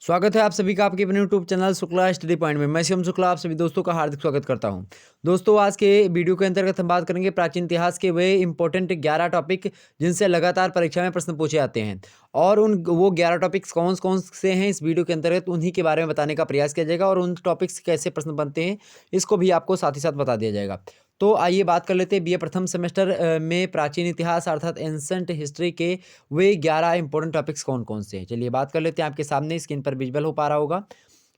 स्वागत है आप सभी का आपके अपने YouTube channel Shukla study point में। मैं शिवम शुक्ला आप सभी दोस्तों का हार्दिक स्वागत करता हूं। दोस्तों आज के वीडियो के अंतर्गत हम बात करेंगे प्राचीन इतिहास के वे इंपॉर्टेंट 11 टॉपिक जिनसे लगातार परीक्षा में प्रश्न पूछे जाते हैं। और उन वो 11 टॉपिक्स कौन कौन से हैं इस वीडियो के अंतर्गत उन्हीं के बारे में बताने का प्रयास किया जाएगा और उन टॉपिक्स कैसे प्रश्न बनते हैं इसको भी आपको साथ ही साथ बता दिया जाएगा। तो आइए बात कर लेते हैं बीए प्रथम सेमेस्टर में प्राचीन इतिहास अर्थात एंसेंट हिस्ट्री के वे 11 इंपॉर्टेंट टॉपिक्स कौन कौन से हैं। चलिए बात कर लेते हैं, आपके सामने स्क्रीन पर विजुअल हो पा रहा होगा।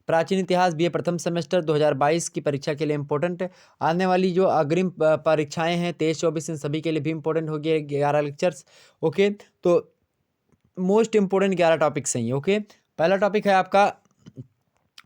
प्राचीन इतिहास बीए प्रथम सेमेस्टर 2022 की परीक्षा के लिए इंपॉर्टेंट आने वाली जो अग्रिम परीक्षाएं हैं 23-24 इन सभी के लिए भी इंपॉर्टेंट होगी 11 लेक्चर्स। ओके, तो मोस्ट इंपॉर्टेंट 11 टॉपिक्स हैं ये। ओके, पहला टॉपिक है आपका,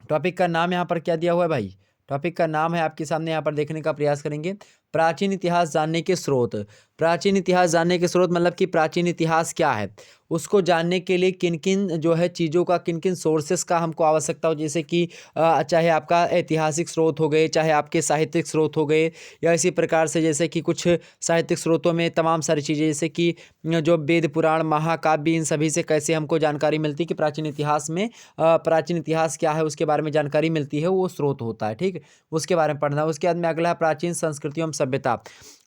टॉपिक का नाम यहाँ पर क्या दिया हुआ है भाई, टॉपिक का नाम है आपके सामने, यहाँ पर देखने का प्रयास करेंगे प्राचीन इतिहास जानने के स्रोत। प्राचीन इतिहास जानने के स्रोत मतलब कि प्राचीन इतिहास क्या है उसको जानने के लिए किन किन जो है चीज़ों का, किन किन सोर्सेस का हमको आवश्यकता हो, जैसे कि चाहे आपका ऐतिहासिक स्रोत हो गए, चाहे आपके साहित्यिक स्रोत हो गए, या इसी प्रकार से जैसे कि कुछ साहित्यिक स्रोतों में तमाम सारी चीज़ें जैसे कि जो वेद पुराण महाकाव्य इन सभी से कैसे हमको जानकारी मिलती है कि प्राचीन इतिहास में प्राचीन इतिहास क्या है उसके बारे में जानकारी मिलती है, वो स्रोत होता है। ठीक, उसके बारे में पढ़ना। उसके बाद में अगला है प्राचीन संस्कृतियों एवं सभ्यता।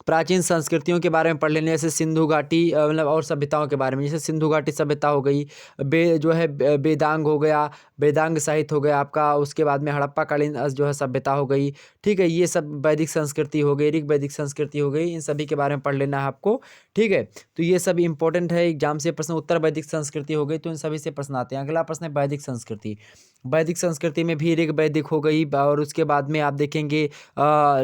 प्राचीन संस्कृतियों के बारे में पढ़ लेने, जैसे सिंधु घाटी मतलब और सभ्यताओं के बारे में, जैसे सिंधु घाटी सभ्यता हो गई, जो है वेदांग हो गया, वेदांग साहित्य हो गया आपका, उसके बाद में हड़प्पा कालीन जो है सभ्यता हो गई। ठीक है, ये सब वैदिक संस्कृति हो गई, ऋग वैदिक संस्कृति हो गई, इन सभी के बारे में पढ़ लेना है आपको। ठीक है, तो ये सब इंपॉर्टेंट है एग्जाम से प्रश्न। उत्तर वैदिक संस्कृति हो गई, तो इन सभी से प्रश्न आते हैं। अगला प्रश्न है वैदिक संस्कृति। वैदिक संस्कृति में भी ऋग वैदिक हो गई और उसके बाद में आप देखेंगे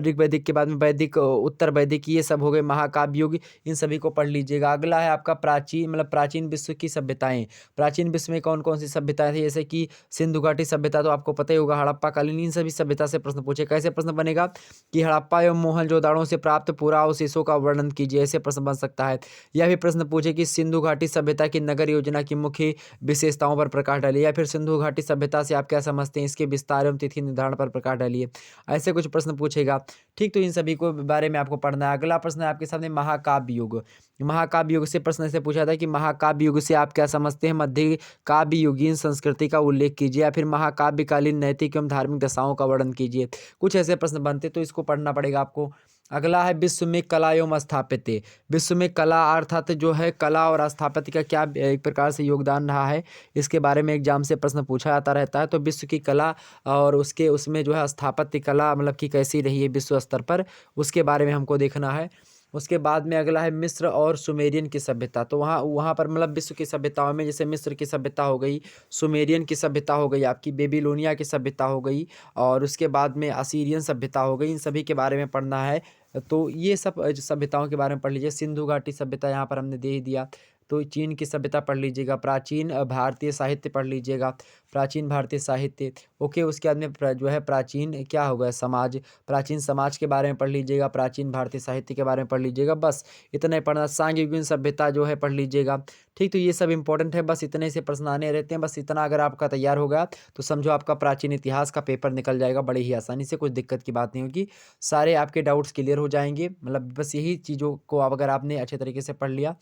ऋग वैदिक के बाद में वैदिक, उत्तर वैदिक, ये सब हो गए, महाकाव्य युग, इन सभी को पढ़ लीजिएगा। अगला है आपका प्राचीन मतलब प्राचीन विश्व की सभ्यताएं। प्राचीन विश्व में कौन कौन सी सभ्यताएं थी, जैसे कि सिंधु घाटी सभ्यता तो आपको पता ही होगा, हड़प्पा कालीन, इन सभी सभ्यता से प्रश्न पूछे। कैसे प्रश्न बनेगा कि हड़प्पा एवं मोहनजोदाड़ो से प्राप्त पुरावशेषों का वर्णन कीजिए, ऐसे प्रश्न बन सकता है। या फिर प्रश्न पूछे कि सिंधु घाटी सभ्यता की नगर योजना की मुख्य विशेषताओं पर प्रकाश डालिए, या फिर सिंधु घाटी सभ्यता से आप क्या समझते हैं, इसके विस्तार एवं तिथि निर्धारण पर प्रकाश डालिए, ऐसे कुछ प्रश्न पूछेगा। ठीक, तो इन सभी को बारे में आपको पढ़ना है। अगला प्रश्न है आपके सामने महाकाव्य युग। महाकाव्य युग से प्रश्न ऐसे पूछा था कि महाकाव्य युग से आप क्या समझते हैं, मध्य काव्य युगीन संस्कृति का उल्लेख कीजिए, या फिर महाकाव्यकालीन नैतिक एवं धार्मिक दशाओं का वर्णन कीजिए। कुछ ऐसे प्रश्न बनते, तो इसको पढ़ना पड़ेगा आपको। अगला है विश्व में कला एवं स्थापत्य। विश्व में कला अर्थात जो है कला और स्थापत्य का क्या एक प्रकार से योगदान रहा है, इसके बारे में एग्जाम से प्रश्न पूछा जाता रहता है। तो विश्व की कला और उसके उसमें जो है स्थापत्य कला मतलब कि कैसी रही है विश्व स्तर पर, उसके बारे में हमको देखना है। उसके बाद में अगला है मिस्र और सुमेरियन की सभ्यता। तो वहाँ वहाँ पर मतलब विश्व की सभ्यताओं में जैसे मिस्र की सभ्यता हो गई, सुमेरियन की सभ्यता हो गई, आपकी बेबीलोनिया की सभ्यता हो गई, और उसके बाद में असीरियन सभ्यता हो गई, इन सभी के बारे में पढ़ना है। तो ये सब सभ्यताओं के बारे में पढ़ लीजिए। सिंधु घाटी सभ्यता यहाँ पर हमने दे ही दिया। तो चीन की सभ्यता पढ़ लीजिएगा। प्राचीन भारतीय साहित्य पढ़ लीजिएगा, प्राचीन भारतीय साहित्य। ओके, उसके बाद में जो है प्राचीन क्या होगा, समाज, प्राचीन समाज के बारे में पढ़ लीजिएगा, प्राचीन भारतीय साहित्य के बारे में पढ़ लीजिएगा। बस इतना ही पढ़ना। सांग युगीन सभ्यता जो है पढ़ लीजिएगा। ठीक, तो ये सब इंपॉर्टेंट है, बस इतने से प्रश्न आने रहते हैं। बस इतना अगर आपका तैयार होगा तो समझो आपका प्राचीन इतिहास का पेपर निकल जाएगा बड़े ही आसानी से, कुछ दिक्कत की बात नहीं होगी। सारे आपके डाउट्स क्लियर हो जाएंगे। मतलब बस यही चीज़ों को आप अगर आपने अच्छे तरीके से पढ़ लिया,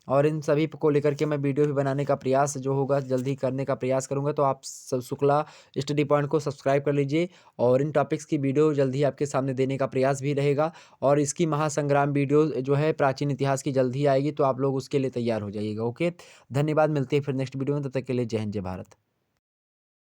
और इन सभी को लेकर के मैं वीडियो भी बनाने का प्रयास जो होगा जल्दी करने का प्रयास करूंगा। तो आप शुक्ला स्टडी पॉइंट को सब्सक्राइब कर लीजिए, और इन टॉपिक्स की वीडियो जल्दी ही आपके सामने देने का प्रयास भी रहेगा। और इसकी महासंग्राम वीडियो जो है प्राचीन इतिहास की जल्द ही आएगी, तो आप लोग उसके लिए तैयार हो जाइएगा। ओके, धन्यवाद, मिलते हैं फिर नेक्स्ट वीडियो में, तब तक के लिए जय हिंद जय भारत।